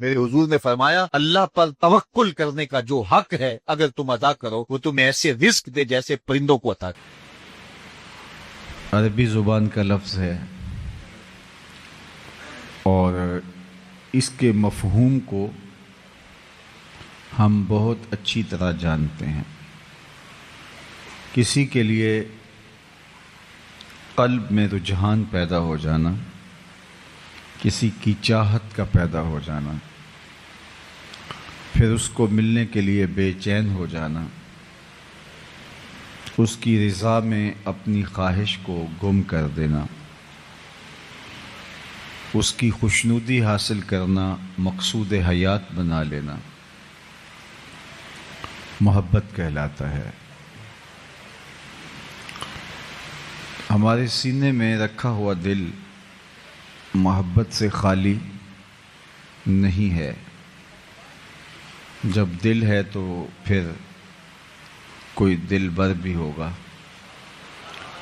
میرے حضور نے فرمایا اللہ پر توکل کرنے کا جو حق ہے اگر تم ادا کرو وہ تمہیں ایسے رزق دے جیسے پرندوں کو عطا کرے۔ عربی زبان کا لفظ ہے اور اس کے مفہوم کو ہم بہت اچھی طرح جانتے ہیں۔ کسی کے لیے قلب میں رجحان پیدا ہو جانا، کسی کی چاہت کا پیدا ہو جانا، پھر اس کو ملنے کے لیے بے چین ہو جانا، اس کی رضا میں اپنی خواہش کو گم کر دینا، اس کی خوشنودی حاصل کرنا مقصود حیات بنا لینا، محبت کہلاتا ہے۔ ہمارے سینے میں رکھا ہوا دل محبت سے خالی نہیں ہے۔ جب دل ہے تو پھر کوئی دل بر بھی ہوگا۔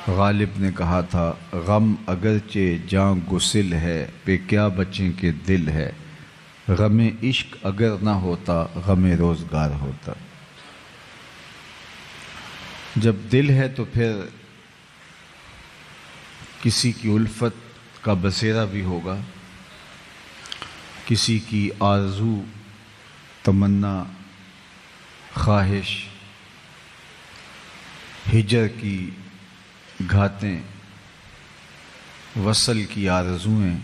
غالب نے کہا تھا، غم اگرچہ جاں گسل ہے پہ کیا بچیں کہ دل ہے، غم عشق اگر نہ ہوتا غم روزگار ہوتا۔ جب دل ہے تو پھر کسی کی الفت کا بسیرا بھی ہوگا، کسی کی آرزو، تمنا، خواہش، ہجر کی گھاتیں، وصل کی آرزوئیں،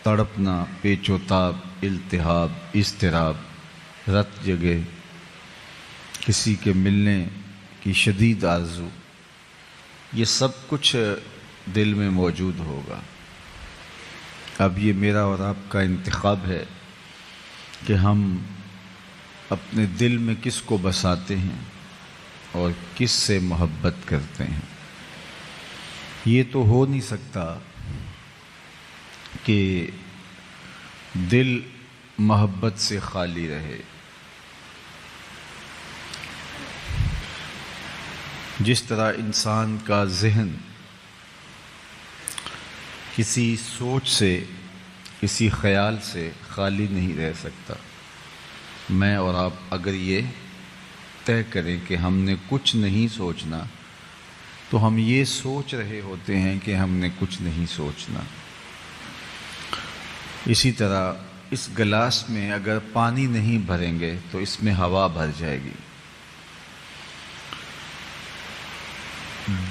تڑپنا، پیچ و تاب، التہاب، اضطراب، رت جگے، کسی کے ملنے کی شدید آرزو، یہ سب کچھ دل میں موجود ہوگا۔ اب یہ میرا اور آپ کا انتخاب ہے کہ ہم اپنے دل میں کس کو بساتے ہیں اور کس سے محبت کرتے ہیں۔ یہ تو ہو نہیں سکتا کہ دل محبت سے خالی رہے۔ جس طرح انسان کا ذہن کسی سوچ سے، کسی خیال سے خالی نہیں رہ سکتا، میں اور آپ اگر یہ طے کریں کہ ہم نے کچھ نہیں سوچنا تو ہم یہ سوچ رہے ہوتے ہیں کہ ہم نے کچھ نہیں سوچنا۔ اسی طرح اس گلاس میں اگر پانی نہیں بھریں گے تو اس میں ہوا بھر جائے گی۔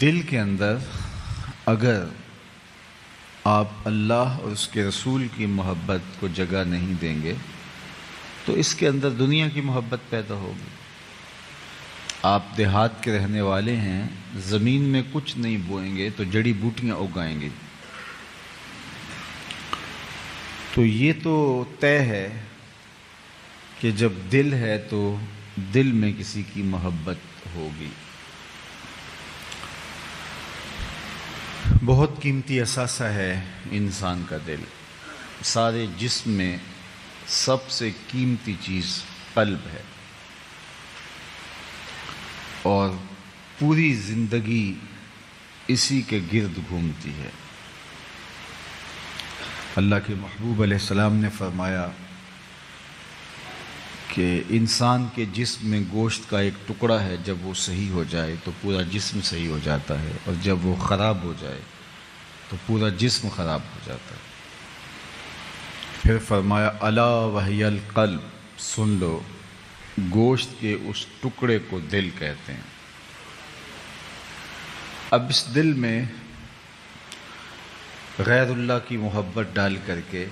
دل کے اندر اگر آپ اللہ اور اس کے رسول کی محبت کو جگہ نہیں دیں گے تو اس کے اندر دنیا کی محبت پیدا ہوگی۔ آپ دیہات کے رہنے والے ہیں، زمین میں کچھ نہیں بوئیں گے تو جڑی بوٹیاں اگائیں گے۔ تو یہ تو طے ہے کہ جب دل ہے تو دل میں کسی کی محبت ہوگی۔ بہت قیمتی اثاثہ ہے انسان کا دل۔ سارے جسم میں سب سے قیمتی چیز قلب ہے، اور پوری زندگی اسی کے گرد گھومتی ہے۔ اللہ کے محبوب علیہ السلام نے فرمایا کہ انسان کے جسم میں گوشت کا ایک ٹکڑا ہے، جب وہ صحیح ہو جائے تو پورا جسم صحیح ہو جاتا ہے، اور جب وہ خراب ہو جائے تو پورا جسم خراب ہو جاتا ہے۔ پھر فرمایا الا وہی القلب، سن لو، گوشت کے اس ٹکڑے کو دل کہتے ہیں۔ اب اس دل میں غیر اللہ کی محبت ڈال کر کے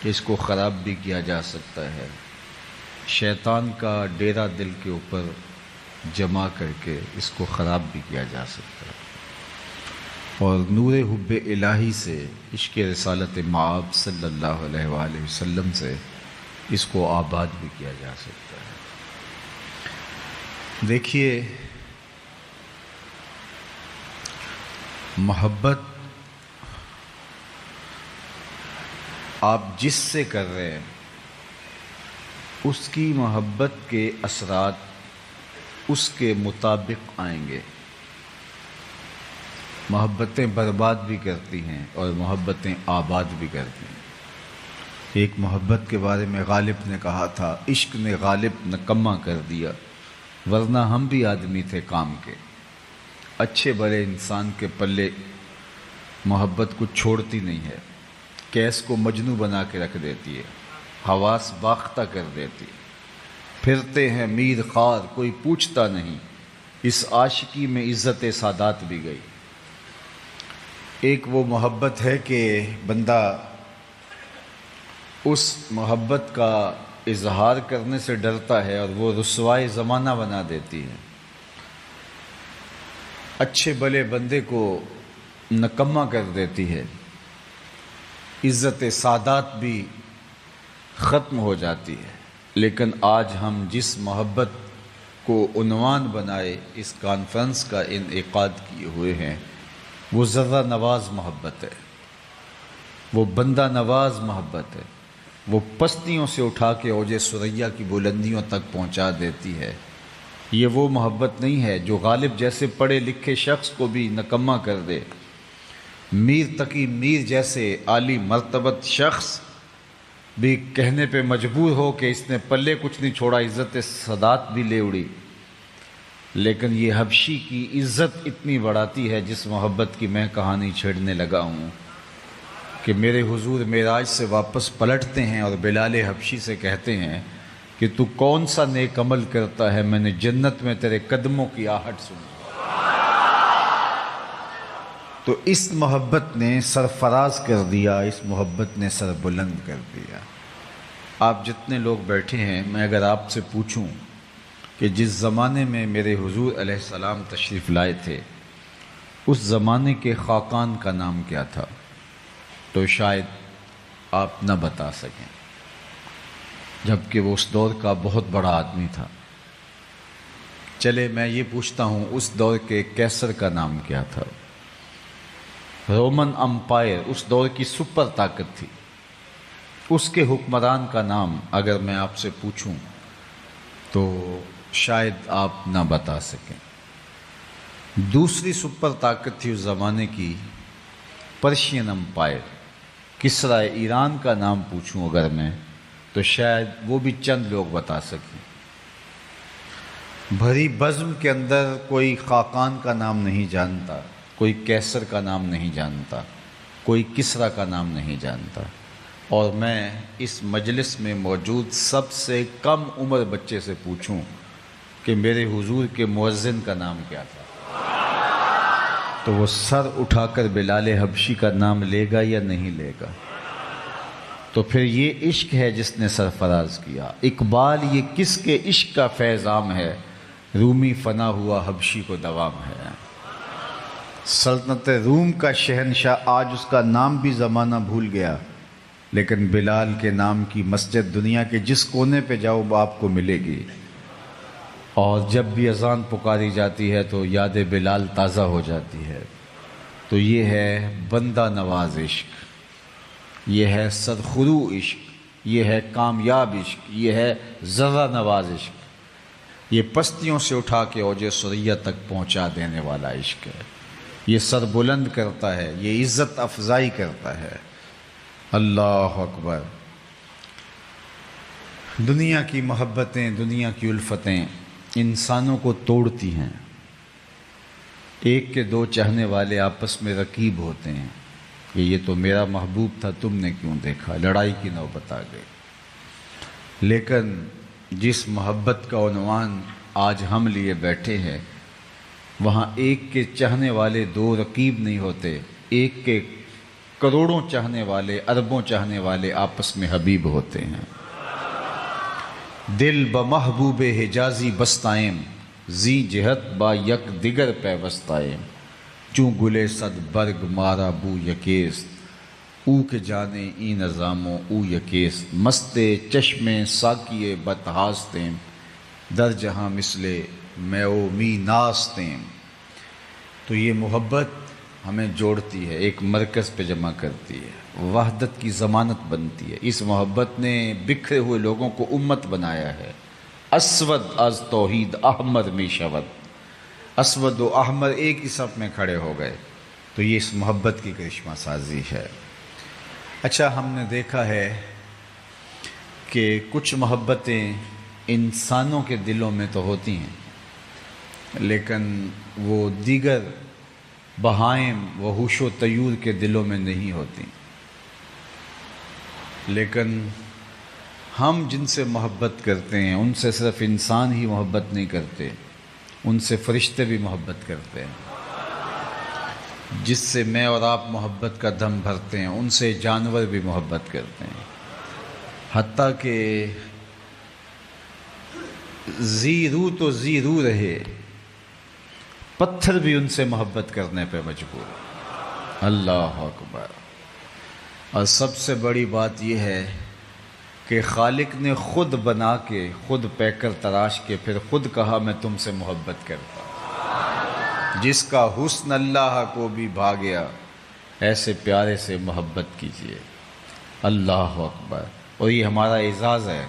اس کو خراب بھی کیا جا سکتا ہے، شیطان کا ڈیرا دل کے اوپر جمع کر کے اس کو خراب بھی کیا جا سکتا ہے، اور نور حب الہی سے، عشق رسالت مآب صلی اللہ علیہ وآلہ وسلم سے اس کو آباد بھی کیا جا سکتا ہے۔ دیکھیے، محبت آپ جس سے کر رہے ہیں اس کی محبت کے اثرات اس کے مطابق آئیں گے۔ محبتیں برباد بھی کرتی ہیں اور محبتیں آباد بھی کرتی ہیں۔ ایک محبت کے بارے میں غالب نے کہا تھا، عشق نے غالب نکما کر دیا، ورنہ ہم بھی آدمی تھے کام کے۔ اچھے بڑے انسان کے پلے محبت کو چھوڑتی نہیں ہے، کیس کو مجنوں بنا کے رکھ دیتی ہے، حواس باختہ کر دیتی ہے۔ پھرتے ہیں میر خوار کوئی پوچھتا نہیں، اس عاشقی میں عزت سادات بھی گئی۔ ایک وہ محبت ہے کہ بندہ اس محبت کا اظہار کرنے سے ڈرتا ہے اور وہ رسوائے زمانہ بنا دیتی ہے، اچھے بھلے بندے کو نکما کر دیتی ہے، عزت سادات بھی ختم ہو جاتی ہے۔ لیکن آج ہم جس محبت کو عنوان بنائے اس کانفرنس کا انعقاد کیے ہوئے ہیں، وہ ذرہ نواز محبت ہے، وہ بندہ نواز محبت ہے، وہ پستیوں سے اٹھا کے اوج ثریا کی بلندیوں تک پہنچا دیتی ہے۔ یہ وہ محبت نہیں ہے جو غالب جیسے پڑھے لکھے شخص کو بھی نکما کر دے، میر تقی میر جیسے عالی مرتبت شخص بھی کہنے پہ مجبور ہو کہ اس نے پلے کچھ نہیں چھوڑا، عزت سادات بھی لے اڑی۔ لیکن یہ حبشی کی عزت اتنی بڑھاتی ہے جس محبت کی میں کہانی چھیڑنے لگا ہوں، کہ میرے حضور معراج سے واپس پلٹتے ہیں اور بلال حبشی سے کہتے ہیں کہ تو کون سا نیک عمل کرتا ہے، میں نے جنت میں تیرے قدموں کی آہٹ سنی۔ تو اس محبت نے سرفراز کر دیا، اس محبت نے سر بلند کر دیا۔ آپ جتنے لوگ بیٹھے ہیں، میں اگر آپ سے پوچھوں کہ جس زمانے میں میرے حضور علیہ السلام تشریف لائے تھے، اس زمانے کے خاقان کا نام کیا تھا، تو شاید آپ نہ بتا سکیں، جبکہ وہ اس دور کا بہت بڑا آدمی تھا۔ چلے میں یہ پوچھتا ہوں، اس دور کے کیسر کا نام کیا تھا؟ رومن امپائر اس دور کی سپر طاقت تھی، اس کے حکمران کا نام اگر میں آپ سے پوچھوں تو شاید آپ نہ بتا سکیں۔ دوسری سپر طاقت تھی اس زمانے کی پرشین امپائر، کسرا ایران کا نام پوچھوں اگر میں تو شاید وہ بھی چند لوگ بتا سکیں۔ بھری بزم کے اندر کوئی خاقان کا نام نہیں جانتا، کوئی کیسر کا نام نہیں جانتا، کوئی کسرا کا نام نہیں جانتا، اور میں اس مجلس میں موجود سب سے کم عمر بچے سے پوچھوں کہ میرے حضور کے مؤذن کا نام کیا تھا، تو وہ سر اٹھا کر بلال حبشی کا نام لے گا یا نہیں لے گا؟ تو پھر یہ عشق ہے جس نے سرفراز کیا۔ اقبال یہ کس کے عشق کا فیض عام ہے، رومی فنا ہوا حبشی کو دوام ہے۔ سلطنت روم کا شہنشاہ آج اس کا نام بھی زمانہ بھول گیا، لیکن بلال کے نام کی مسجد دنیا کے جس کونے پہ جاؤ آپ کو ملے گی، اور جب بھی اذان پکاری جاتی ہے تو یاد بلال تازہ ہو جاتی ہے۔ تو یہ ہے بندہ نواز عشق، یہ ہے سرخرو عشق، یہ ہے کامیاب عشق، یہ ہے ذرہ نواز عشق، یہ پستیوں سے اٹھا کے اوج ثریا تک پہنچا دینے والا عشق ہے۔ یہ سر بلند کرتا ہے، یہ عزت افزائی کرتا ہے۔ اللہ اکبر۔ دنیا کی محبتیں، دنیا کی الفتیں انسانوں کو توڑتی ہیں۔ ایک کے دو چاہنے والے آپس میں رقیب ہوتے ہیں کہ یہ تو میرا محبوب تھا، تم نے کیوں دیکھا، لڑائی کی نوبت آ گئی۔ لیکن جس محبت کا عنوان آج ہم لیے بیٹھے ہیں، وہاں ایک کے چاہنے والے دو رقیب نہیں ہوتے، ایک کے کروڑوں چاہنے والے، اربوں چاہنے والے آپس میں حبیب ہوتے ہیں۔ دل بمحبوب حجازی بستائم، زی جہت با یک دیگر پیوستائم، چوں گلے صد برگ مارا بو یکیست، او کے جانے ای نظاموں او یکیست، مست چشم ساکیے بتہاستیم، در جہاں مثل میں او می ناستیم۔ تو یہ محبت ہمیں جوڑتی ہے، ایک مرکز پہ جمع کرتی ہے، وحدت کی ضمانت بنتی ہے۔ اس محبت نے بکھرے ہوئے لوگوں کو امت بنایا ہے۔ اسود از توحید احمر می شود، اسود و احمر ایک ہی صف میں کھڑے ہو گئے۔ تو یہ اس محبت کی کرشمہ سازی ہے۔ اچھا، ہم نے دیکھا ہے کہ کچھ محبتیں انسانوں کے دلوں میں تو ہوتی ہیں لیکن وہ دیگر بہائم وحوش و طیور کے دلوں میں نہیں ہوتی. لیکن ہم جن سے محبت کرتے ہیں ان سے صرف انسان ہی محبت نہیں کرتے، ان سے فرشتے بھی محبت کرتے ہیں. جس سے میں اور آپ محبت کا دم بھرتے ہیں ان سے جانور بھی محبت کرتے ہیں. حتیٰ کہ ذی روح تو ذی روح رہے، پتھر بھی ان سے محبت کرنے پہ مجبور. اللہ اکبر. اور سب سے بڑی بات یہ ہے کہ خالق نے خود بنا کے، خود پیکر تراش کے پھر خود کہا میں تم سے محبت کرتا ہوں. جس کا حسن اللہ کو بھی بھا گیا ایسے پیارے سے محبت کیجیے. اللہ اکبر. اور یہ ہمارا اعزاز ہے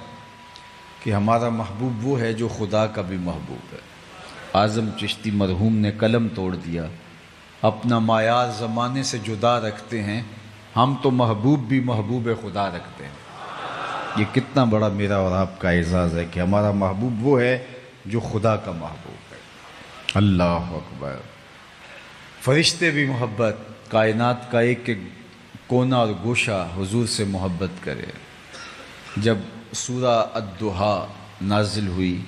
کہ ہمارا محبوب وہ ہے جو خدا کا بھی محبوب ہے. اعظم چشتی مرحوم نے قلم توڑ دیا، اپنا معیار زمانے سے جدا رکھتے ہیں، ہم تو محبوب بھی محبوب خدا رکھتے ہیں. یہ کتنا بڑا میرا اور آپ کا اعزاز ہے کہ ہمارا محبوب وہ ہے جو خدا کا محبوب ہے. اللہ اکبر. فرشتے بھی محبت، کائنات کا ایک ایک کونا اور گوشہ حضور سے محبت کرے. جب سورہ الضحیٰ نازل ہوئی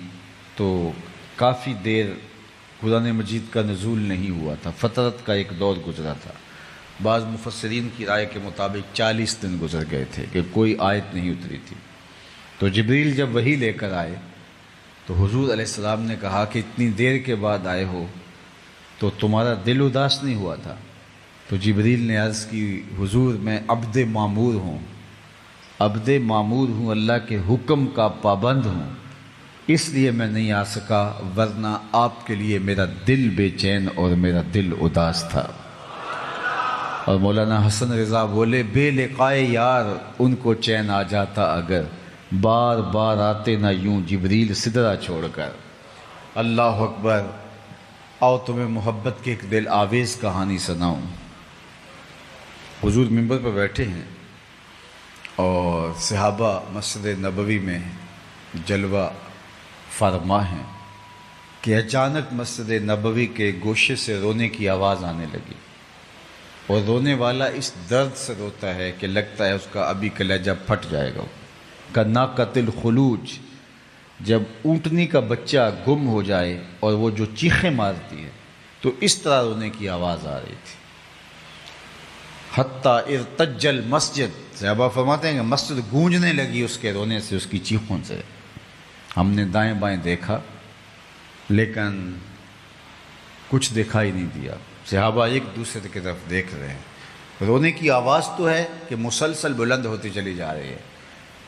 تو کافی دیر قرآن مجید کا نزول نہیں ہوا تھا، فترت کا ایک دور گزرا تھا. بعض مفسرین کی رائے کے مطابق 40 دن گزر گئے تھے کہ کوئی آیت نہیں اتری تھی. تو جبریل جب وحی لے کر آئے تو حضور علیہ السلام نے کہا کہ اتنی دیر کے بعد آئے ہو تو تمہارا دل اداس نہیں ہوا تھا؟ تو جبریل نے عرض کی حضور میں عبد معمور ہوں، عبد معمور ہوں، اللہ کے حکم کا پابند ہوں، اس لیے میں نہیں آ سکا، ورنہ آپ کے لیے میرا دل بے چین اور میرا دل اداس تھا. اور مولانا حسن رضا بولے بے لقائے یار ان کو چین آ جاتا اگر، بار بار آتے نہ یوں جبریل سدرا چھوڑ کر. اللہ اکبر. آؤ تمہیں محبت کی ایک دل آویز کہانی سناؤں. حضور منبر پر بیٹھے ہیں اور صحابہ مسجد نبوی میں جلوہ فرما ہیں کہ اچانک مسجد نبوی کے گوشے سے رونے کی آواز آنے لگی. اور رونے والا اس درد سے روتا ہے کہ لگتا ہے اس کا ابھی کلیجہ پھٹ جائے گا. کناقۃ الخلوج، جب اونٹنی کا بچہ گم ہو جائے اور وہ جو چیخیں مارتی ہے تو اس طرح رونے کی آواز آ رہی تھی. حتیٰ ارتج المسجد، صحابہ فرماتے ہیں کہ مسجد گونجنے لگی اس کے رونے سے، اس کی چیخوں سے. ہم نے دائیں بائیں دیکھا لیکن کچھ دکھائی نہیں دیا. صحابہ ایک دوسرے کی طرف دیکھ رہے ہیں. رونے کی آواز تو ہے کہ مسلسل بلند ہوتی چلی جا رہی ہے،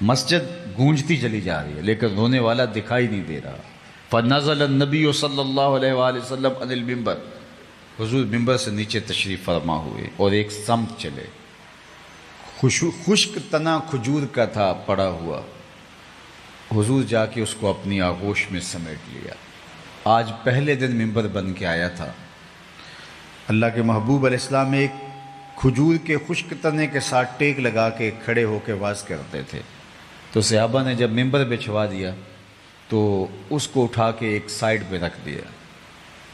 مسجد گونجتی چلی جا رہی ہے، لیکن رونے والا دکھائی نہیں دے رہا. فنزل النبی صلی اللہ علیہ وآلہ وسلم عن المنبر، حضور منبر سے نیچے تشریف فرما ہوئے اور ایک سمت چلے. خشک تنا کھجور کا تھا پڑا ہوا. حضور جا کے اس کو اپنی آغوش میں سمیٹ لیا. آج پہلے دن منبر بن کے آیا تھا. اللہ کے محبوب علیہ السلام ایک کھجور کے خشک تنے کے ساتھ ٹیک لگا کے کھڑے ہو کے واز کرتے تھے. تو صحابہ نے جب منبر بچھوا دیا تو اس کو اٹھا کے ایک سائیڈ پہ رکھ دیا.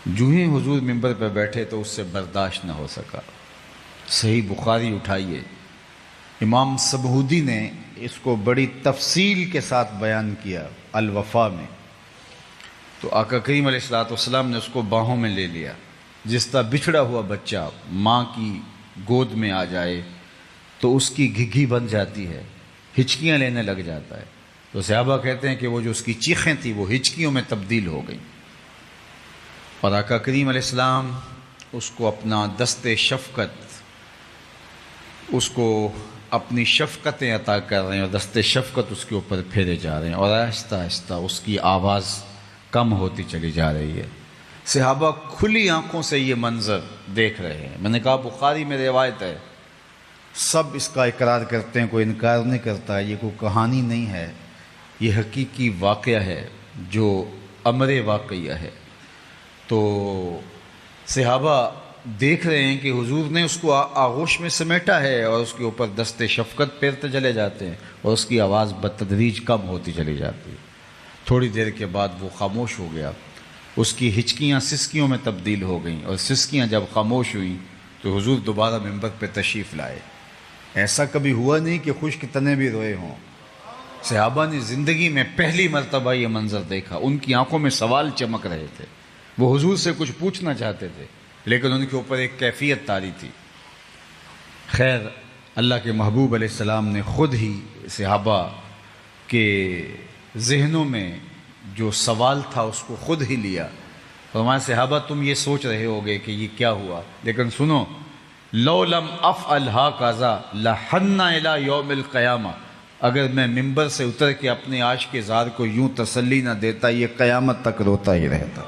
جو ہی حضور منبر پہ بیٹھے تو اس سے برداشت نہ ہو سکا. صحیح بخاری اٹھائیے، امام سبہودی نے اس کو بڑی تفصیل کے ساتھ بیان کیا الوفا میں. تو آقا کریم علیہ السلام نے اس کو باہوں میں لے لیا. جس طرح بچھڑا ہوا بچہ ماں کی گود میں آ جائے تو اس کی گھگھی بن جاتی ہے، ہچکیاں لینے لگ جاتا ہے. تو صحابہ کہتے ہیں کہ وہ جو اس کی چیخیں تھیں وہ ہچکیوں میں تبدیل ہو گئیں. اور آقا کریم علیہ السلام اس کو اپنا دست شفقت، اس کو اپنی شفقتیں عطا کر رہے ہیں اور دست شفقت اس کے اوپر پھیرے جا رہے ہیں اور آہستہ آہستہ اس کی آواز کم ہوتی چلی جا رہی ہے. صحابہ کھلی آنکھوں سے یہ منظر دیکھ رہے ہیں. میں نے کہا بخاری میں روایت ہے، سب اس کا اقرار کرتے ہیں، کوئی انکار نہیں کرتا. یہ کوئی کہانی نہیں ہے، یہ حقیقی واقعہ ہے جو امر واقعہ ہے. تو صحابہ دیکھ رہے ہیں کہ حضور نے اس کو آغوش میں سمیٹا ہے اور اس کے اوپر دست شفقت پھیرتے چلے جاتے ہیں اور اس کی آواز بتدریج کم ہوتی چلی جاتی ہے۔ تھوڑی دیر کے بعد وہ خاموش ہو گیا، اس کی ہچکیاں سسکیوں میں تبدیل ہو گئیں، اور سسکیاں جب خاموش ہوئیں تو حضور دوبارہ منبر پہ تشریف لائے۔ ایسا کبھی ہوا نہیں کہ خشک تنے بھی روئے ہوں۔ صحابہ نے زندگی میں پہلی مرتبہ یہ منظر دیکھا، ان کی آنکھوں میں سوال چمک رہے تھے، وہ حضور سے کچھ پوچھنا چاہتے تھے لیکن ان کے اوپر ایک کیفیت طاری تھی۔ خیر، اللہ کے محبوب علیہ السلام نے خود ہی صحابہ کے ذہنوں میں جو سوال تھا اس کو خود ہی لیا۔ فرمایا صحابہ تم یہ سوچ رہے ہوگے کہ یہ کیا ہوا، لیکن سنو، لو لم افعل ھذا لحن الی یوم القیامہ، اگر میں ممبر سے اتر کے اپنے عاشق زار کو یوں تسلی نہ دیتا یہ قیامت تک روتا ہی رہتا۔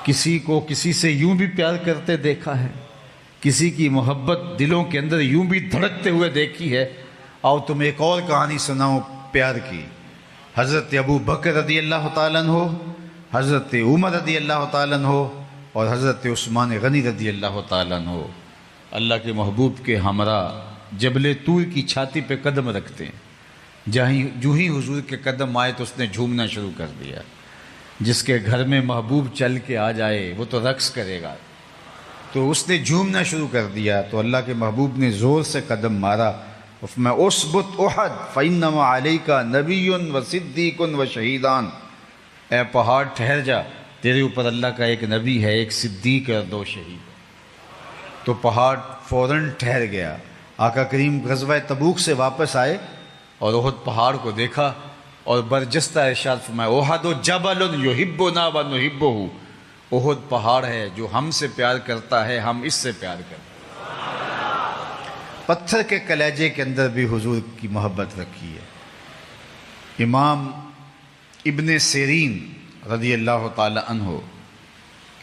کسی کو کسی سے یوں بھی پیار کرتے دیکھا ہے، کسی کی محبت دلوں کے اندر یوں بھی دھڑکتے ہوئے دیکھی ہے۔ آؤ تم ایک اور کہانی سناؤ پیار کی۔ حضرت ابو بکر رضی اللہ تعالیٰ عنہ، حضرت عمر رضی اللہ تعالیٰ عنہ اور حضرت عثمان غنی رضی اللہ تعالیٰ عنہ اللہ کے محبوب کے ہمراہ جبل طور کی چھاتی پہ قدم رکھتے ہیں۔ جو ہی حضور کے قدم آئے تو اس نے جھومنا شروع کر دیا۔ جس کے گھر میں محبوب چل کے آ جائے وہ تو رقص کرے گا، تو اس نے جھومنا شروع کر دیا۔ تو اللہ کے محبوب نے زور سے قدم مارا، میں اثبت احد فانما علیک نبی و صدیق و شہیدان، اے پہاڑ ٹھہر جا، تیرے اوپر اللہ کا ایک نبی ہے، ایک صدیق اور 2 شہید۔ تو پہاڑ فوراً ٹھہر گیا۔ آقا کریم غزوہ تبوک سے واپس آئے اور احد پہاڑ کو دیکھا اور برجستہ ارشاد فرمایا احد جبل یحبنا و نحبہ، احد پہاڑ ہے جو ہم سے پیار کرتا ہے، ہم اس سے پیار کرتے ہیں۔ پتھر کے کلیجے کے اندر بھی حضور کی محبت رکھی ہے۔ امام ابن سیرین رضی اللہ تعالی عنہ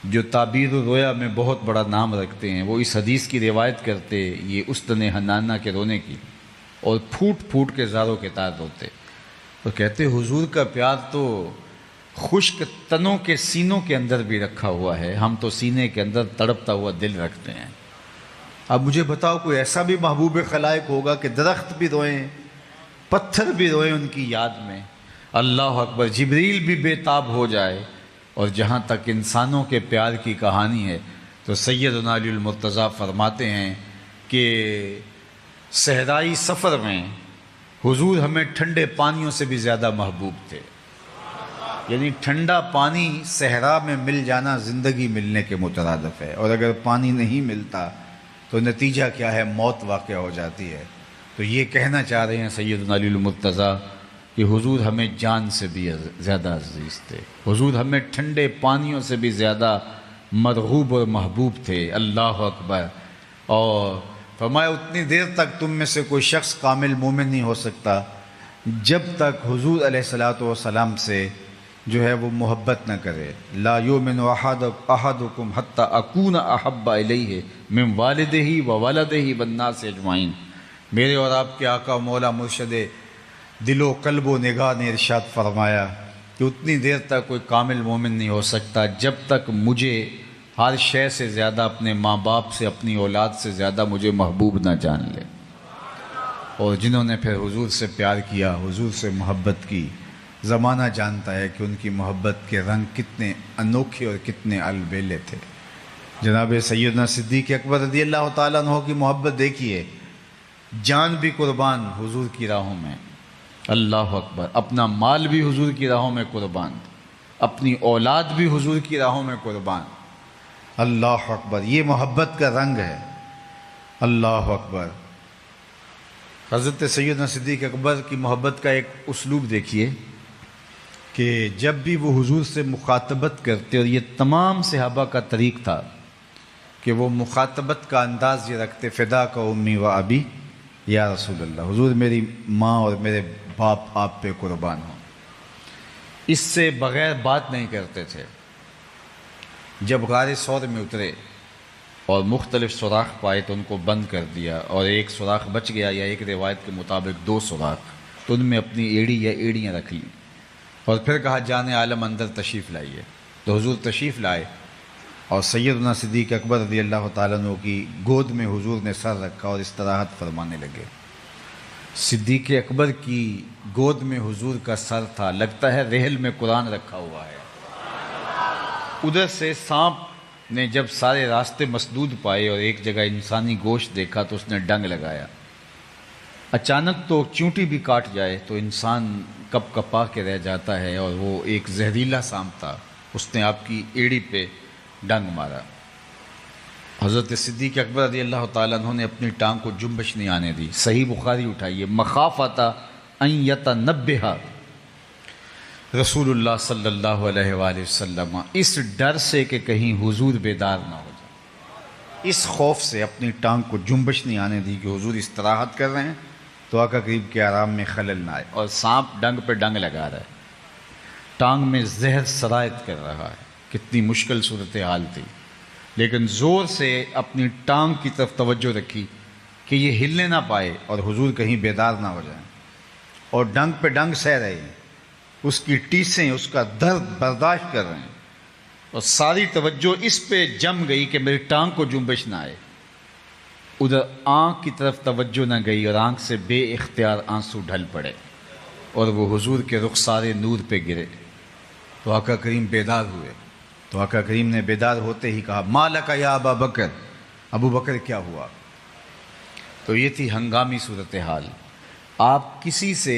جو تعبیر الرؤیا میں بہت بڑا نام رکھتے ہیں، وہ اس حدیث کی روایت کرتے یہ استن حنانہ کے رونے کی، اور پھوٹ پھوٹ کے زاروں کے تار روتے، تو کہتے حضور کا پیار تو خشک تنوں کے سینوں کے اندر بھی رکھا ہوا ہے، ہم تو سینے کے اندر تڑپتا ہوا دل رکھتے ہیں۔ اب مجھے بتاؤ کوئی ایسا بھی محبوب خلائق ہوگا کہ درخت بھی روئیں، پتھر بھی روئیں ان کی یاد میں، اللہ اکبر، جبریل بھی بے تاب ہو جائے۔ اور جہاں تک انسانوں کے پیار کی کہانی ہے تو سیدنا علی المرتضیٰ فرماتے ہیں کہ صحرائی سفر میں حضور ہمیں ٹھنڈے پانیوں سے بھی زیادہ محبوب تھے، یعنی ٹھنڈا پانی صحرا میں مل جانا زندگی ملنے کے مترادف ہے، اور اگر پانی نہیں ملتا تو نتیجہ کیا ہے، موت واقع ہو جاتی ہے۔ تو یہ کہنا چاہ رہے ہیں سیدنا علی المرتضیٰ کہ حضور ہمیں جان سے بھی زیادہ عزیز تھے، حضور ہمیں ٹھنڈے پانیوں سے بھی زیادہ مرغوب اور محبوب تھے، اللہ اکبر۔ اور فرمایا اتنی دیر تک تم میں سے کوئی شخص کامل مومن نہیں ہو سکتا جب تک حضور علیہ الصلوۃ والسلام سے جو ہے وہ محبت نہ کرے۔ لا یؤمن احدکم حتی اکون احب الیہ من والدہ و ولدہ والناس اجمعین، میرے اور آپ کے آقا مولا مرشد دل و قلب و نگاہ نے ارشاد فرمایا کہ اتنی دیر تک کوئی کامل مومن نہیں ہو سکتا جب تک مجھے ہر شے سے زیادہ، اپنے ماں باپ سے، اپنی اولاد سے زیادہ مجھے محبوب نہ جان لے۔ اور جنہوں نے پھر حضور سے پیار کیا، حضور سے محبت کی، زمانہ جانتا ہے کہ ان کی محبت کے رنگ کتنے انوکھے اور کتنے البیلے تھے۔ جناب سیدنا صدیق اکبر رضی اللہ تعالیٰ عنہ کی محبت دیکھیے، جان بھی قربان حضور کی راہوں میں، اللہ اکبر، اپنا مال بھی حضور کی راہوں میں قربان، اپنی اولاد بھی حضور کی راہوں میں قربان، اللہ اکبر، یہ محبت کا رنگ ہے، اللہ اکبر۔ حضرت سیدنا صدیق اکبر کی محبت کا ایک اسلوب دیکھیے کہ جب بھی وہ حضور سے مخاطبت کرتے، اور یہ تمام صحابہ کا طریق تھا کہ وہ مخاطبت کا انداز یہ رکھتے، فدا کا امی و ابی یا رسول اللہ، حضور میری ماں اور میرے باپ آپ پہ قربان ہوں، اس سے بغیر بات نہیں کرتے تھے۔ جب غار ثور میں اترے اور مختلف سوراخ پائے تو ان کو بند کر دیا، اور ایک سوراخ بچ گیا، یا ایک روایت کے مطابق 2 سوراخ، تو ان میں اپنی ایڑی یا ایڑیاں رکھ لیں، اور پھر کہا جان عالم اندر تشریف لائیے۔ تو حضور تشریف لائے اور سیدنا صدیق اکبر رضی اللہ تعالیٰ عنہ کی گود میں حضور نے سر رکھا اور استراحت فرمانے لگے۔ صدیق اکبر کی گود میں حضور کا سر تھا، لگتا ہے رحل میں قرآن رکھا ہوا ہے۔ ادھر سے سانپ نے جب سارے راستے مسدود پائے اور ایک جگہ انسانی گوشت دیکھا تو اس نے ڈنگ لگایا۔ اچانک تو چونٹی بھی کاٹ جائے تو انسان کپ کپا کے رہ جاتا ہے، اور وہ ایک زہریلا سانپ تھا، اس نے آپ کی ایڑی پہ ڈنگ مارا۔ حضرت صدیق اکبر رضی اللہ تعالیٰ عنہ نے اپنی ٹانگ کو جنبش نہیں آنے دی۔ صحیح بخاری اٹھائیے، مخافۃ ان یتنبہ رسول اللہ صلی اللہ علیہ وآلہ وسلم، اس ڈر سے کہ کہیں حضور بیدار نہ ہو جائے، اس خوف سے اپنی ٹانگ کو جنبش نہیں آنے دی کہ حضور استراحت کر رہے ہیں تو آقا کریم کے آرام میں خلل نہ آئے۔ اور سانپ ڈنگ پہ ڈنگ لگا رہا ہے، ٹانگ میں زہر سرایت کر رہا ہے۔ کتنی مشکل صورتحال تھی، لیکن زور سے اپنی ٹانگ کی طرف توجہ رکھی کہ یہ ہلنے نہ پائے اور حضور کہیں بیدار نہ ہو جائیں، اور ڈنگ پہ ڈنگ سہ رہے ہیں، اس کی ٹیسیں، اس کا درد برداشت کر رہے ہیں، اور ساری توجہ اس پہ جم گئی کہ میری ٹانگ کو جنبش نہ آئے۔ ادھر آنکھ کی طرف توجہ نہ گئی اور آنکھ سے بے اختیار آنسو ڈھل پڑے اور وہ حضور کے رخسار نور پہ گرے۔ تو آقا کریم بیدار ہوئے، تو آقا کریم نے بیدار ہوتے ہی کہا، ما لک یا ابا بکر، ابو بکر کیا ہوا؟ تو یہ تھی ہنگامی صورتحال۔ آپ کسی سے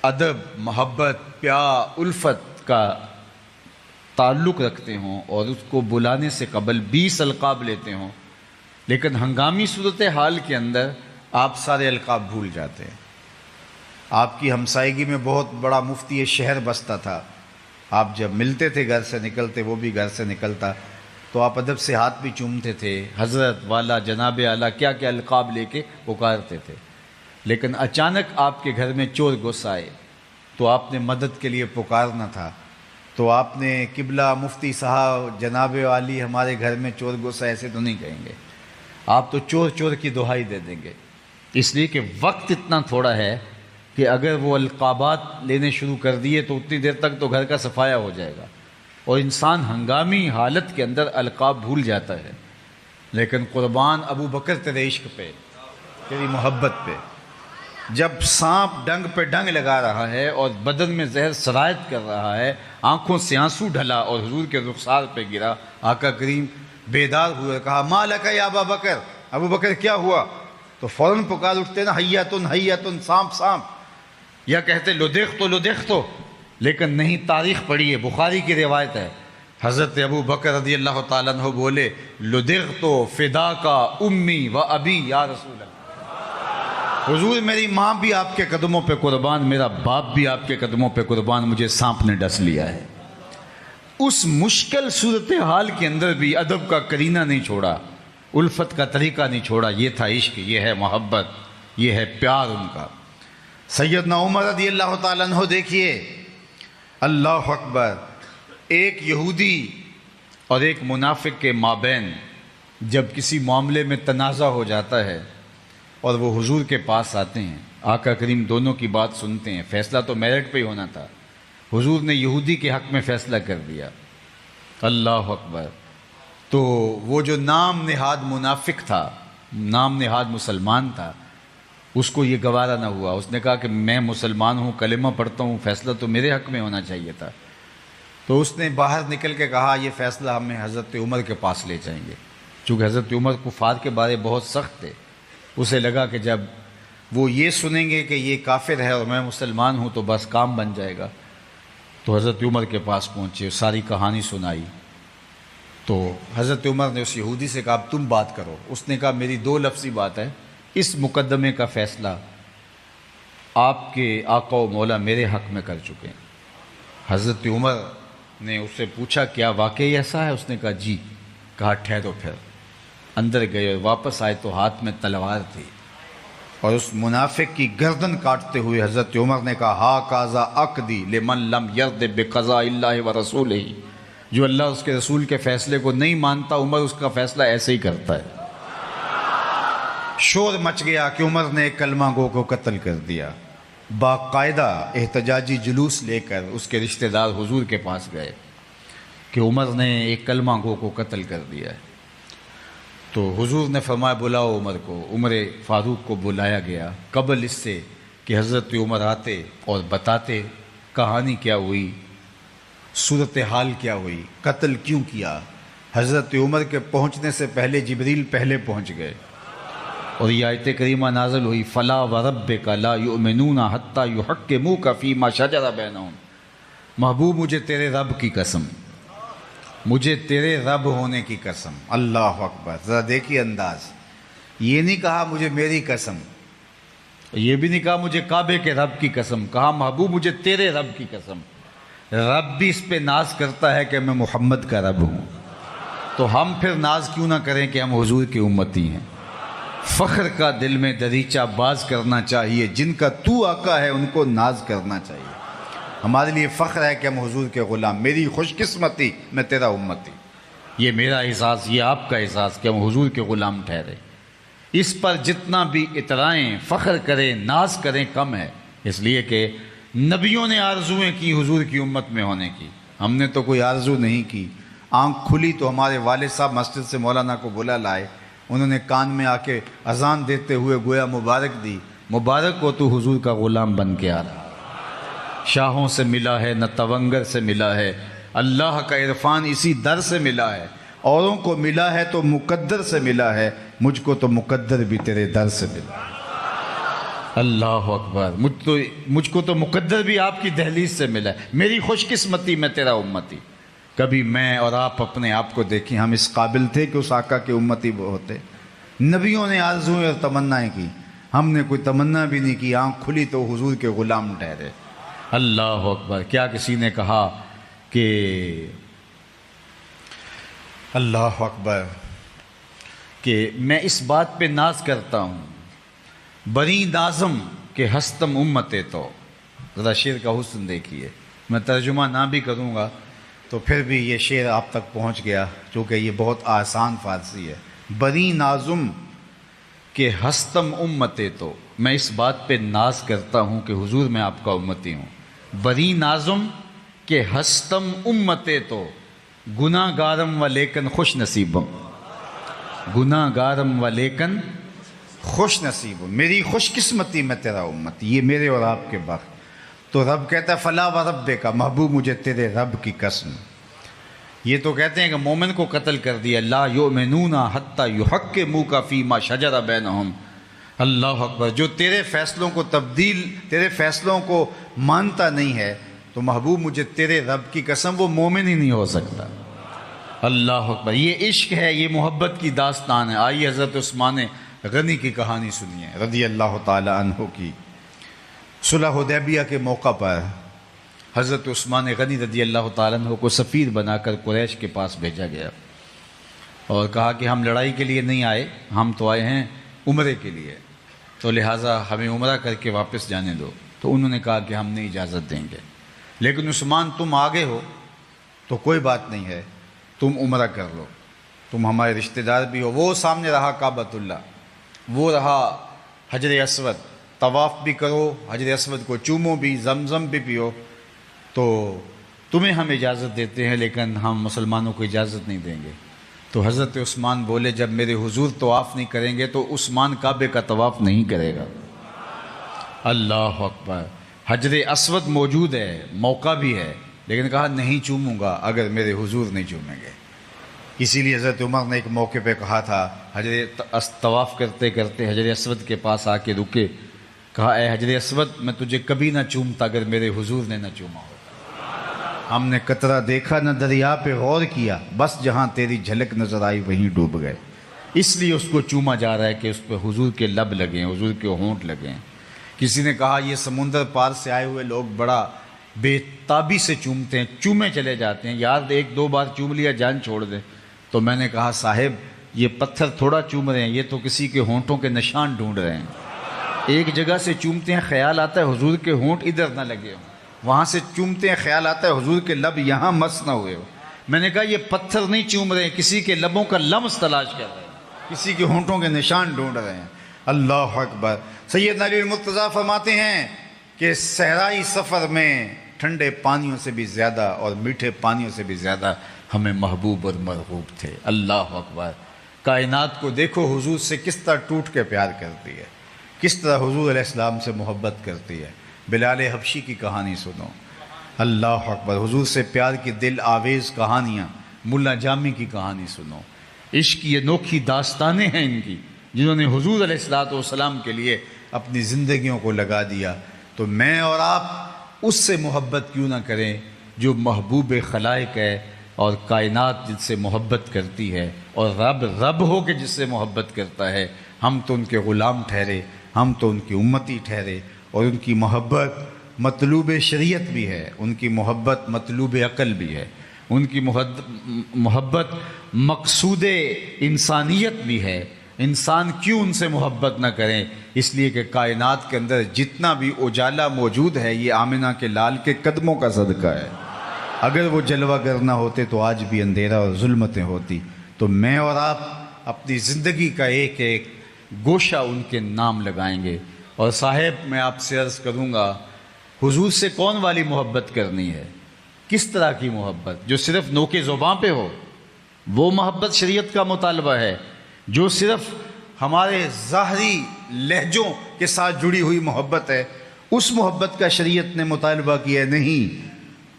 ادب، محبت، پیار، الفت کا تعلق رکھتے ہوں اور اس کو بلانے سے قبل 20 القاب لیتے ہوں، لیکن ہنگامی صورتحال کے اندر آپ سارے القاب بھول جاتے ہیں۔ آپ کی ہمسائیگی میں بہت بڑا مفتی شہر بستا تھا، آپ جب ملتے تھے گھر سے نکلتے، وہ بھی گھر سے نکلتا، تو آپ ادب سے ہاتھ بھی چومتے تھے، حضرت، والا، جناب اعلیٰ، کیا کیا القاب لے کے پکارتے تھے۔ لیکن اچانک آپ کے گھر میں چور گھس آئے تو آپ نے مدد کے لیے پکارنا تھا، تو آپ نے قبلہ مفتی صاحب، جناب والی، ہمارے گھر میں چور گھس آئے، ایسے تو نہیں کہیں گے، آپ تو چور چور کی دہائی دے دیں گے، اس لیے کہ وقت اتنا تھوڑا ہے کہ اگر وہ القابات لینے شروع کر دیے تو اتنی دیر تک تو گھر کا صفایا ہو جائے گا، اور انسان ہنگامی حالت کے اندر القاب بھول جاتا ہے۔ لیکن قربان ابو بکر تیرے عشق پہ، تیری محبت پہ، جب سانپ ڈنگ پہ ڈنگ لگا رہا ہے اور بدن میں زہر سرایت کر رہا ہے، آنکھوں سے آنسو ڈھلا اور حضور کے رخسار پہ گرا، آقا کریم بیدار ہوئے، کہا، ما لک یا ابا بکر، ابو بکر کیا ہوا؟ تو فوراً پکار اٹھتے نا، حیاتن حیاتن، سانپ سانپ، یا کہتے لدغت لدغت، لیکن نہیں، تاریخ پڑھیے، بخاری کی روایت ہے، حضرت ابو بکر رضی اللہ تعالیٰ عنہ بولے، لدغت فداک امی و ابی یا رسول اللہ، حضور میری ماں بھی آپ کے قدموں پہ قربان، میرا باپ بھی آپ کے قدموں پہ قربان، مجھے سانپ نے ڈس لیا ہے۔ اس مشکل صورتحال کے اندر بھی ادب کا کرینہ نہیں چھوڑا، الفت کا طریقہ نہیں چھوڑا، یہ تھا عشق، یہ ہے محبت، یہ ہے پیار ان کا۔ سیدنا عمر رضی اللہ تعالیٰ عنہ دیکھیے، اللہ اکبر، ایک یہودی اور ایک منافق کے مابین جب کسی معاملے میں تنازع ہو جاتا ہے اور وہ حضور کے پاس آتے ہیں، آقا کریم دونوں کی بات سنتے ہیں، فیصلہ تو میرٹ پہ ہی ہونا تھا، حضور نے یہودی کے حق میں فیصلہ کر دیا، اللہ اکبر۔ تو وہ جو نام نہاد منافق تھا، نام نہاد مسلمان تھا، اس کو یہ گوارا نہ ہوا، اس نے کہا کہ میں مسلمان ہوں، کلمہ پڑھتا ہوں، فیصلہ تو میرے حق میں ہونا چاہیے تھا۔ تو اس نے باہر نکل کے کہا، یہ فیصلہ ہمیں حضرت عمر کے پاس لے جائیں گے، چونکہ حضرت عمر کفار کے بارے بہت سخت تھے، اسے لگا کہ جب وہ یہ سنیں گے کہ یہ کافر ہے اور میں مسلمان ہوں تو بس کام بن جائے گا۔ تو حضرت عمر کے پاس پہنچے، ساری کہانی سنائی، تو حضرت عمر نے اس یہودی سے کہا، اب تم بات کرو۔ اس نے کہا، میری 2 لفظی بات ہے، اس مقدمے کا فیصلہ آپ کے آقا و مولا میرے حق میں کر چکے ہیں۔ حضرت عمر نے اس سے پوچھا، کیا واقعی ایسا ہے؟ اس نے کہا جی۔ کہا ٹھہرو، پھر اندر گئے اور واپس آئے تو ہاتھ میں تلوار تھی، اور اس منافق کی گردن کاٹتے ہوئے حضرت عمر نے کہا، ہا قاضا عقدی لمن لم یرد بقضاء اللہ و رسولہ، جو اللہ اس کے رسول کے فیصلے کو نہیں مانتا، عمر اس کا فیصلہ ایسے ہی کرتا ہے۔ شور مچ گیا کہ عمر نے ایک کلمہ گو کو قتل کر دیا۔ باقاعدہ احتجاجی جلوس لے کر اس کے رشتہ دار حضور کے پاس گئے، کہ عمر نے ایک کلمہ گو کو قتل کر دیا ہے، تو حضور نے فرمایا بلاؤ عمر کو۔ عمر فاروق کو بلایا گیا قبل اس سے کہ حضرت عمر آتے اور بتاتے کہانی کیا ہوئی، صورتحال کیا ہوئی، قتل کیوں کیا۔ حضرت عمر کے پہنچنے سے پہلے جبریل پہلے پہنچ گئے اور یہ آیت کریمہ نازل ہوئی، فلا وربک لا یؤمنون حتی یحکموک فیما شجر بینہم۔ محبوب مجھے تیرے رب کی قسم، مجھے تیرے رب ہونے کی قسم۔ اللہ اکبر، ذرا دیکھیے انداز، یہ نہیں کہا مجھے میری قسم، یہ بھی نہیں کہا مجھے کعبے کے رب کی قسم، کہا محبوب مجھے تیرے رب کی قسم۔ رب بھی اس پہ ناز کرتا ہے کہ میں محمد کا رب ہوں، تو ہم پھر ناز کیوں نہ کریں کہ ہم حضور کی امتی ہیں۔ فخر کا دل میں دریچہ باز کرنا چاہیے، جن کا تو آقا ہے ان کو ناز کرنا چاہیے۔ ہمارے لیے فخر ہے کہ ہم حضور کے غلام، میری خوش قسمتی میں تیرا امتی، یہ میرا اعزاز، یہ آپ کا اعزاز کہ ہم حضور کے غلام ٹھہرے۔ اس پر جتنا بھی اترائیں، فخر کریں، ناز کریں کم ہے، اس لیے کہ نبیوں نے آرزویں کی حضور کی امت میں ہونے کی، ہم نے تو کوئی آرزو نہیں کی۔ آنکھ کھلی تو ہمارے والد صاحب مسجد سے مولانا کو بلا لائے، انہوں نے کان میں آ کے اذان دیتے ہوئے گویا مبارک دی، مبارک ہو تو حضور کا غلام بن کے آ رہا۔ شاہوں سے ملا ہے نہ تونگر سے ملا ہے، اللہ کا عرفان اسی در سے ملا ہے، اوروں کو ملا ہے تو مقدر سے ملا ہے، مجھ کو تو مقدر بھی تیرے در سے ملا۔ اللہ اکبر، مجھ کو تو مقدر بھی آپ کی دہلیز سے ملا ہے، میری خوش قسمتی میں تیرا امتی۔ کبھی میں اور آپ اپنے آپ کو دیکھیں، ہم اس قابل تھے کہ اس آقا کے امتی ہوتے؟ نبیوں نے آرزویں اور تمنائیں کی، ہم نے کوئی تمنا بھی نہیں کی، آنکھ کھلی تو حضور کے غلام ٹھہرے۔ اللہ اکبر، کیا کسی نے کہا کہ اللہ اکبر کہ میں اس بات پہ ناز کرتا ہوں، بری نازم کہ ہستم امتے تو۔ ذرا شعر کا حسن دیکھیے، میں ترجمہ نہ بھی کروں گا تو پھر بھی یہ شعر آپ تک پہنچ گیا، چونکہ یہ بہت آسان فارسی ہے۔ بری نازم کہ ہستم امتے تو، میں اس بات پہ ناز کرتا ہوں کہ حضور میں آپ کا امتی ہوں۔ بری نازم کہ ہستم امتے تو، گناہ گارم و لیکن خوش نصیبم، گناہ گارم و لیکن خوش نصیب، میری خوش قسمتی میں تیرا امت، یہ میرے اور آپ کے وقت۔ تو رب کہتا ہے فلا و رب کا، محبوب مجھے تیرے رب کی قسم۔ یہ تو کہتے ہیں کہ مومن کو قتل کر دیا، لا یؤمنون حتی یحکموک فیما شجر بینہم۔ اللہ اکبر، جو تیرے فیصلوں کو تیرے فیصلوں کو مانتا نہیں ہے، تو محبوب مجھے تیرے رب کی قسم وہ مومن ہی نہیں ہو سکتا۔ اللہ اکبر، یہ عشق ہے، یہ محبت کی داستان ہے۔ آئیے حضرت عثمان غنی کی کہانی سنیے رضی اللہ تعالی عنہ کی۔ صلح حدیبیہ کے موقع پر حضرت عثمان غنی رضی اللہ تعالیٰ عنہ کو سفیر بنا کر قریش کے پاس بھیجا گیا اور کہا کہ ہم لڑائی کے لیے نہیں آئے، ہم تو آئے ہیں عمرے کے لیے، تو لہٰذا ہمیں عمرہ کر کے واپس جانے دو۔ تو انہوں نے کہا کہ ہم نہیں اجازت دیں گے، لیکن عثمان تم آگے ہو تو کوئی بات نہیں ہے، تم عمرہ کر لو، تم ہمارے رشتہ دار بھی ہو۔ وہ سامنے رہا کعبۃ اللہ، وہ رہا حجر اسود، طواف بھی کرو، حجر اسود کو چومو بھی، زمزم بھی پیو، تو تمہیں ہم اجازت دیتے ہیں لیکن ہم مسلمانوں کو اجازت نہیں دیں گے۔ تو حضرت عثمان بولے جب میرے حضور طواف نہیں کریں گے تو عثمان کعبے کا طواف نہیں کرے گا۔ اللہ اکبر، حجر اسود موجود ہے، موقع بھی ہے، لیکن کہا نہیں چوموں گا اگر میرے حضور نہیں چومیں گے۔ اسی لیے حضرت عمر نے ایک موقع پہ کہا تھا، طواف کرتے کرتے حجر اسود کے پاس آ کے رکے، کہا اے حجر اسود میں تجھے کبھی نہ چومتا اگر میرے حضور نے نہ چوما ہو۔ ہم نے قطرہ دیکھا نہ دریا پہ غور کیا، بس جہاں تیری جھلک نظر آئی وہیں ڈوب گئے۔ اس لیے اس کو چوما جا رہا ہے کہ اس پہ حضور کے لب لگیں، حضور کے ہونٹ لگیں۔ کسی نے کہا یہ سمندر پار سے آئے ہوئے لوگ بڑا بے تابی سے چومتے ہیں، چومے چلے جاتے ہیں، یار ایک دو بار چوم لیا جان چھوڑ دے۔ تو میں نے کہا صاحب یہ پتھر تھوڑا چوم رہے ہیں، یہ تو کسی کے ہونٹوں کے نشان ڈھونڈ رہے ہیں۔ ایک جگہ سے چومتے ہیں، خیال آتا ہے حضور کے ہونٹ ادھر نہ لگے ہوں، وہاں سے چومتے ہیں، خیال آتا ہے حضور کے لب یہاں مس نہ ہوئے ہو۔ میں نے کہا یہ پتھر نہیں چوم رہے ہیں، کسی کے لبوں کا لمس تلاش کر رہے ہیں، کسی کے ہونٹوں کے نشان ڈھونڈ رہے ہیں۔ اللہ اکبر۔ سیدنا علی المرتضیٰ فرماتے ہیں کہ صحرائی سفر میں ٹھنڈے پانیوں سے بھی زیادہ اور میٹھے پانیوں سے بھی زیادہ ہمیں محبوب اور مرغوب تھے۔ اللہ اکبر! کائنات کو دیکھو حضور سے کس طرح ٹوٹ کے پیار کرتی ہے، کس طرح حضور علیہ السلام سے محبت کرتی ہے۔ بلال حبشی کی کہانی سنو، اللہ اکبر! حضور سے پیار کی دل آویز کہانیاں، ملا جامی کی کہانی سنو۔ عشق کی انوکھی داستانیں ہیں ان کی، جنہوں نے حضور علیہ السلام کے لیے اپنی زندگیوں کو لگا دیا۔ تو میں اور آپ اس سے محبت کیوں نہ کریں جو محبوب خلائق ہے اور کائنات جس سے محبت کرتی ہے، اور رب ہو کے جس سے محبت کرتا ہے۔ ہم تو ان کے غلام ٹھہرے، ہم تو ان کی امتی ٹھہرے، اور ان کی محبت مطلوب شریعت بھی ہے، ان کی محبت مطلوب عقل بھی ہے، ان کی محبت مقصود انسانیت بھی ہے۔ انسان کیوں ان سے محبت نہ کریں؟ اس لیے کہ کائنات کے اندر جتنا بھی اجالا موجود ہے یہ آمنہ کے لال کے قدموں کا صدقہ ہے۔ اگر وہ جلوہ گر نہ ہوتے تو آج بھی اندھیرا اور ظلمتیں ہوتی۔ تو میں اور آپ اپنی زندگی کا ایک ایک گوشہ ان کے نام لگائیں گے۔ اور صاحب میں آپ سے عرض کروں گا، حضور سے کون والی محبت کرنی ہے؟ کس طرح کی محبت؟ جو صرف نوک زباں پہ ہو، وہ محبت شریعت کا مطالبہ ہے۔ جو صرف ہمارے ظاہری لہجوں کے ساتھ جڑی ہوئی محبت ہے، اس محبت کا شریعت نے مطالبہ کیا نہیں۔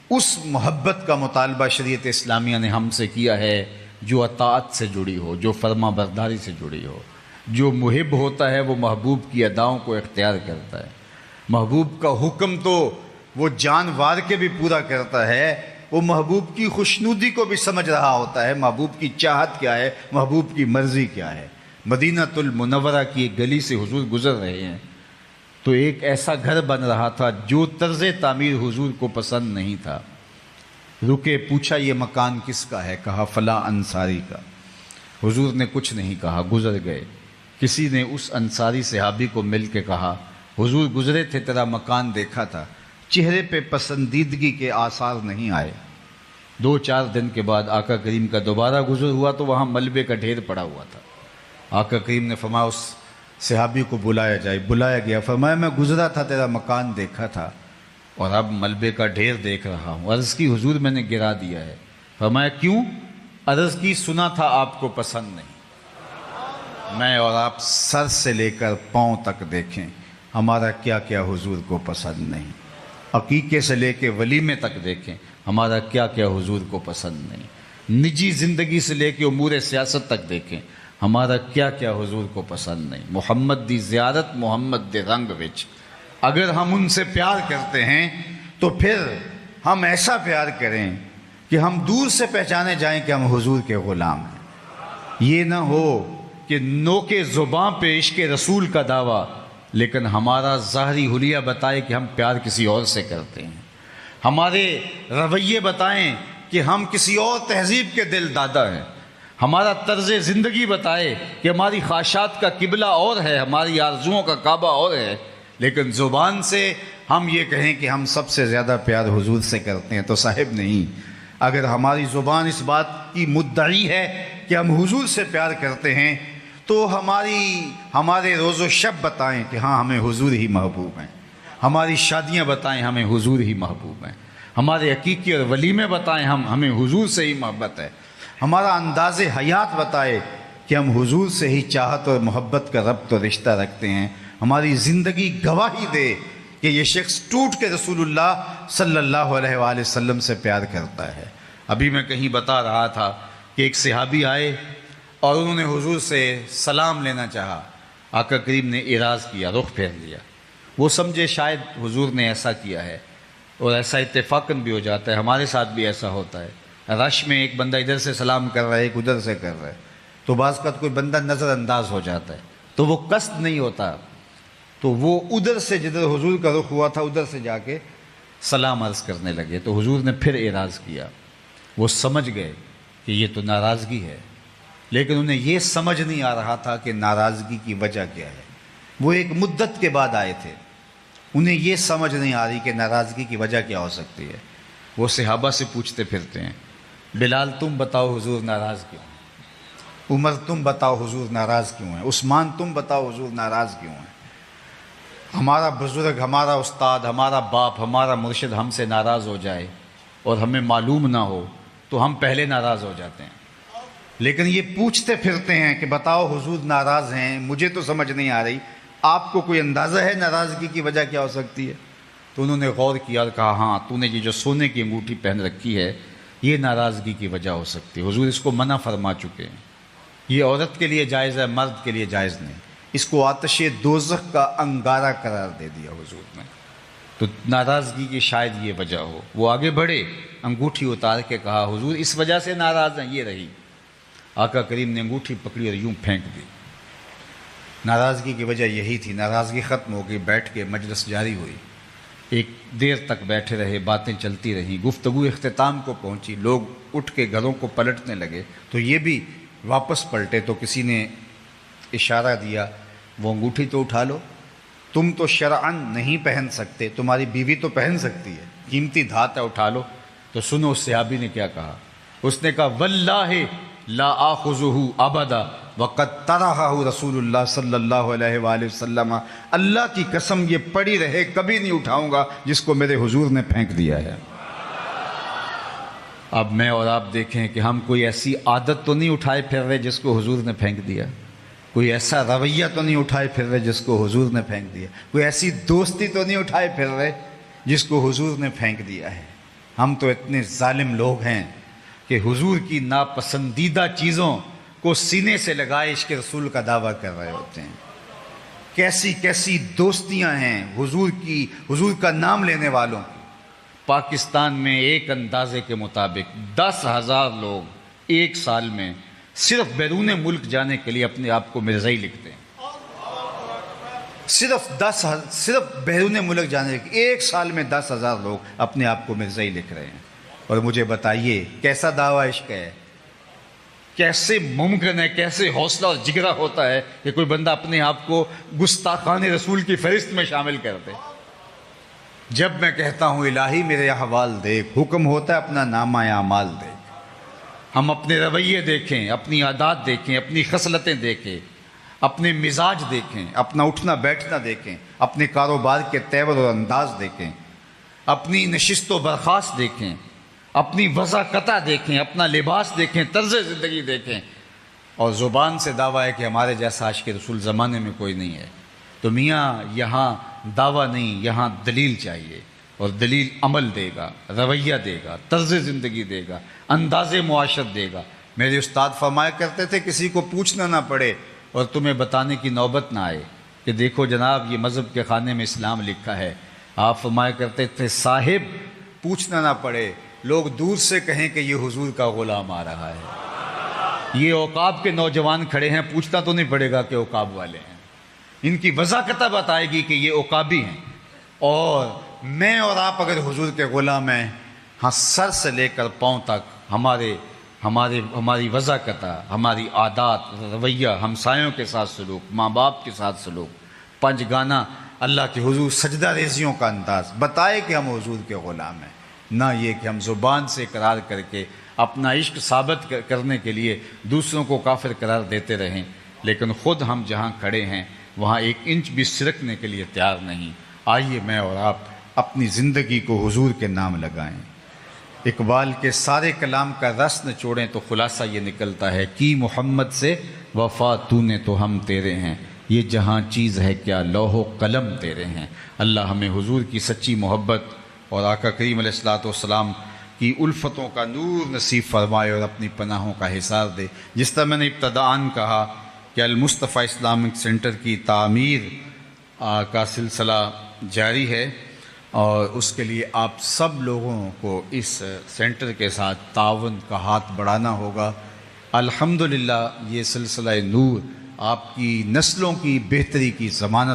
اس محبت کا مطالبہ شریعت اسلامیہ نے ہم سے کیا ہے جو اطاعت سے جڑی ہو، جو فرما برداری سے جڑی ہو۔ جو محب ہوتا ہے وہ محبوب کی اداؤں کو اختیار کرتا ہے۔ محبوب کا حکم تو وہ جان وار کے بھی پورا کرتا ہے، وہ محبوب کی خوشنودی کو بھی سمجھ رہا ہوتا ہے، محبوب کی چاہت کیا ہے، محبوب کی مرضی کیا ہے۔ مدینہ المنورہ کی ایک گلی سے حضور گزر رہے ہیں تو ایک ایسا گھر بن رہا تھا جو طرز تعمیر حضور کو پسند نہیں تھا۔ رکے، پوچھا یہ مکان کس کا ہے؟ کہا فلاں انصاری کا۔ حضور نے کچھ نہیں کہا، گزر گئے۔ کسی نے اس انصاری صحابی کو مل کے کہا، حضور گزرے تھے، تیرا مکان دیکھا تھا، چہرے پہ پسندیدگی کے آثار نہیں آئے۔ 2-4 دن کے بعد آقا کریم کا دوبارہ گزر ہوا تو وہاں ملبے کا ڈھیر پڑا ہوا تھا۔ آقا کریم نے فرمایا اس صحابی کو بلایا جائے۔ بلایا گیا، فرمایا میں گزرا تھا، تیرا مکان دیکھا تھا اور اب ملبے کا ڈھیر دیکھ رہا ہوں۔ عرض کی حضور میں نے گرا دیا ہے۔ فرمایا کیوں؟ عرض کی سنا تھا آپ کو پسند نہیں۔ میں اور آپ سر سے لے کر پاؤں تک دیکھیں، ہمارا کیا کیا حضور کو پسند نہیں۔ عقیقے سے لے کے ولیمے تک دیکھیں، ہمارا کیا کیا حضور کو پسند نہیں۔ نجی زندگی سے لے کے امور سیاست تک دیکھیں، ہمارا کیا کیا حضور کو پسند نہیں۔ محمد دی زیارت محمد دے رنگ وچ۔ اگر ہم ان سے پیار کرتے ہیں تو پھر ہم ایسا پیار کریں کہ ہم دور سے پہچانے جائیں کہ ہم حضور کے غلام ہیں۔ یہ نہ ہو کہ نوک زباں پہ عشق رسول کا دعویٰ لیکن ہمارا ظاہری حلیہ بتائے کہ ہم پیار کسی اور سے کرتے ہیں، ہمارے رویے بتائیں کہ ہم کسی اور تہذیب کے دل دادا ہیں، ہمارا طرز زندگی بتائے کہ ہماری خواہشات کا قبلہ اور ہے، ہماری آرزوؤں کا کعبہ اور ہے، لیکن زبان سے ہم یہ کہیں کہ ہم سب سے زیادہ پیار حضور سے کرتے ہیں تو صاحب نہیں۔ اگر ہماری زبان اس بات کی مدعی ہے کہ ہم حضور سے پیار کرتے ہیں تو ہمارے روز و شب بتائیں کہ ہاں ہمیں حضور ہی محبوب ہیں، ہماری شادیاں بتائیں ہمیں حضور ہی محبوب ہیں، ہمارے عقیقے اور ولیمے بتائیں ہمیں حضور سے ہی محبت ہے، ہمارا انداز حیات بتائے کہ ہم حضور سے ہی چاہت اور محبت کا ربط اور رشتہ رکھتے ہیں، ہماری زندگی گواہی دے کہ یہ شخص ٹوٹ کے رسول اللہ صلی اللہ علیہ وآلہ وسلم سے پیار کرتا ہے۔ ابھی میں کہیں بتا رہا تھا کہ ایک صحابی آئے اور انہوں نے حضور سے سلام لینا چاہا، آقا کریم نے اعراض کیا، رخ پھیر لیا۔ وہ سمجھے شاید حضور نے ایسا کیا ہے، اور ایسا اتفاقاً بھی ہو جاتا ہے، ہمارے ساتھ بھی ایسا ہوتا ہے۔ رش میں ایک بندہ ادھر سے سلام کر رہا ہے، ایک ادھر سے کر رہا ہے، تو بعض کا کوئی بندہ نظر انداز ہو جاتا ہے تو وہ قصد نہیں ہوتا، تو وہ ادھر سے جدھر حضور کا رخ ہوا تھا ادھر سے جا کے سلام عرض کرنے لگے، تو حضور نے پھر اعراض کیا۔ وہ سمجھ گئے کہ یہ تو ناراضگی ہے، لیکن انہیں یہ سمجھ نہیں آ رہا تھا کہ ناراضگی کی وجہ کیا ہے۔ وہ ایک مدت کے بعد آئے تھے، انہیں یہ سمجھ نہیں آ رہی کہ ناراضگی کی وجہ کیا ہو سکتی ہے۔ وہ صحابہ سے پوچھتے پھرتے ہیں، بلال تم بتاؤ حضور ناراض کیوں ہیں؟ عمر تم بتاؤ حضور ناراض کیوں ہیں؟ عثمان تم بتاؤ حضور ناراض کیوں ہیں؟ ہمارا بزرگ، ہمارا استاد، ہمارا باپ، ہمارا مرشد ہم سے ناراض ہو جائے اور ہمیں معلوم نہ ہو تو ہم پہلے ناراض ہو جاتے ہیں، لیکن یہ پوچھتے پھرتے ہیں کہ بتاؤ حضور ناراض ہیں، مجھے تو سمجھ نہیں آ رہی، آپ کو کوئی اندازہ ہے ناراضگی کی وجہ کیا ہو سکتی ہے؟ تو انہوں نے غور کیا اور کہا ہاں تو نے یہ جو سونے کی انگوٹھی پہن رکھی ہے یہ ناراضگی کی وجہ ہو سکتی ہے، حضور اس کو منع فرما چکے ہیں، یہ عورت کے لیے جائز ہے، مرد کے لیے جائز نہیں، اس کو آتش دوزخ کا انگارہ قرار دے دیا حضور نے، تو ناراضگی کی شاید یہ وجہ ہو۔ وہ آگے بڑھے، انگوٹھی اتار کے کہا حضور اس وجہ سے ناراض ہیں، یہ رہی۔ آقا کریم نے انگوٹھی پکڑی اور یوں پھینک دی۔ ناراضگی کی وجہ یہی تھی، ناراضگی ختم ہو گئی، بیٹھ کے مجلس جاری ہوئی، ایک دیر تک بیٹھے رہے، باتیں چلتی رہیں، گفتگو اختتام کو پہنچی، لوگ اٹھ کے گھروں کو پلٹنے لگے، تو یہ بھی واپس پلٹے تو کسی نے اشارہ دیا وہ انگوٹھی تو اٹھا لو، تم تو شرعن نہیں پہن سکتے، تمہاری بیوی تو پہن سکتی ہے، قیمتی دھات ہے اٹھا لو۔ تو سنو اس صحابی نے کیا کہا، اس نے کہا واللہ لا آخذہ ابدا وقد طرحہ رسول اللہ صلی اللہ علیہ وآلہ وسلم، اللہ کی قسم یہ پڑی رہے کبھی نہیں اٹھاؤں گا جس کو میرے حضور نے پھینک دیا ہے۔ اب میں اور آپ دیکھیں کہ ہم کوئی ایسی عادت تو نہیں اٹھائے پھر رہے جس کو حضور نے پھینک دیا، کوئی ایسا رویہ تو نہیں اٹھائے پھر رہے جس کو حضور نے پھینک دیا، کوئی ایسی دوستی تو نہیں اٹھائے پھر رہے جس کو حضور نے پھینک دیا ہے۔ ہم تو اتنے ظالم لوگ ہیں کہ حضور کی ناپسندیدہ چیزوں کو سینے سے لگائے عشق رسول کا دعویٰ کر رہے ہوتے ہیں۔ کیسی کیسی دوستیاں ہیں حضور کا نام لینے والوں کی۔ پاکستان میں ایک اندازے کے مطابق 10,000 لوگ ایک سال میں صرف بیرون ملک جانے کے لیے اپنے آپ کو مرزائی لکھتے ہیں، صرف بیرون ملک جانے کے ایک سال میں 10,000 لوگ اپنے آپ کو مرزائی لکھ رہے ہیں۔ اور مجھے بتائیے کیسا دعویٰ عشق ہے، کیسے ممکن ہے، کیسے حوصلہ اور جگرا ہوتا ہے کہ کوئی بندہ اپنے آپ کو گستاخان رسول کی فہرست میں شامل کر دے۔ جب میں کہتا ہوں الہی میرے احوال دیکھ، حکم ہوتا ہے اپنا نامہ اعمال دیکھ، ہم اپنے رویے دیکھیں، اپنی عادات دیکھیں، اپنی خصلتیں دیکھیں، اپنے مزاج دیکھیں، اپنا اٹھنا بیٹھنا دیکھیں، اپنے کاروبار کے تیور اور انداز دیکھیں، اپنی نشست و برخاست دیکھیں، اپنی وضاقتہ دیکھیں، اپنا لباس دیکھیں، طرز زندگی دیکھیں، اور زبان سے دعویٰ ہے کہ ہمارے جیسا عاشق رسول زمانے میں کوئی نہیں ہے۔ تو میاں یہاں دعویٰ نہیں، یہاں دلیل چاہیے، اور دلیل عمل دے گا، رویہ دے گا، طرز زندگی دے گا، انداز معاشرت دے گا۔ میرے استاد فرمایا کرتے تھے کسی کو پوچھنا نہ پڑے اور تمہیں بتانے کی نوبت نہ آئے کہ دیکھو جناب یہ مذہب کے خانے میں اسلام لکھا ہے۔ آپ فرمایا کرتے تھے صاحب پوچھنا نہ پڑے، لوگ دور سے کہیں کہ یہ حضور کا غلام آ رہا ہے۔ یہ عقاب کے نوجوان کھڑے ہیں، پوچھنا تو نہیں پڑے گا کہ عقاب والے ہیں، ان کی وضاقتہ بتائے گی کہ یہ عقابی ہیں۔ اور میں اور آپ اگر حضور کے غلام ہیں، ہاں سر سے لے کر پاؤں تک ہماری وضاقتہ، ہماری عادات، رویہ، ہمسایوں کے ساتھ سلوک، ماں باپ کے ساتھ سلوک، پنج گانا اللہ کے حضور سجدہ ریزیوں کا انداز بتائے کہ ہم حضور کے غلام ہیں، نہ یہ کہ ہم زبان سے اقرار کر کے اپنا عشق ثابت کرنے کے لیے دوسروں کو کافر قرار دیتے رہیں، لیکن خود ہم جہاں کھڑے ہیں وہاں ایک انچ بھی سرکنے کے لیے تیار نہیں۔ آئیے میں اور آپ اپنی زندگی کو حضور کے نام لگائیں۔ اقبال کے سارے کلام کا رس نچوڑیں تو خلاصہ یہ نکلتا ہے کہ محمد سے وفا تو نے تو ہم تیرے ہیں، یہ جہاں چیز ہے کیا لوح و قلم تیرے ہیں۔ اللہ ہمیں حضور کی سچی محبت اور آقا کریم علیہ الصلوۃ والسلام کی الفتوں کا نور نصیب فرمائے اور اپنی پناہوں کا حصار دے۔ جس طرح میں نے ابتداءً کہا کہ المصطفیٰ اسلامک سینٹر کی تعمیر کا سلسلہ جاری ہے، اور اس کے لیے آپ سب لوگوں کو اس سینٹر کے ساتھ تعاون کا ہاتھ بڑھانا ہوگا۔ الحمدللہ یہ سلسلہ نور آپ کی نسلوں کی بہتری کی ضمانت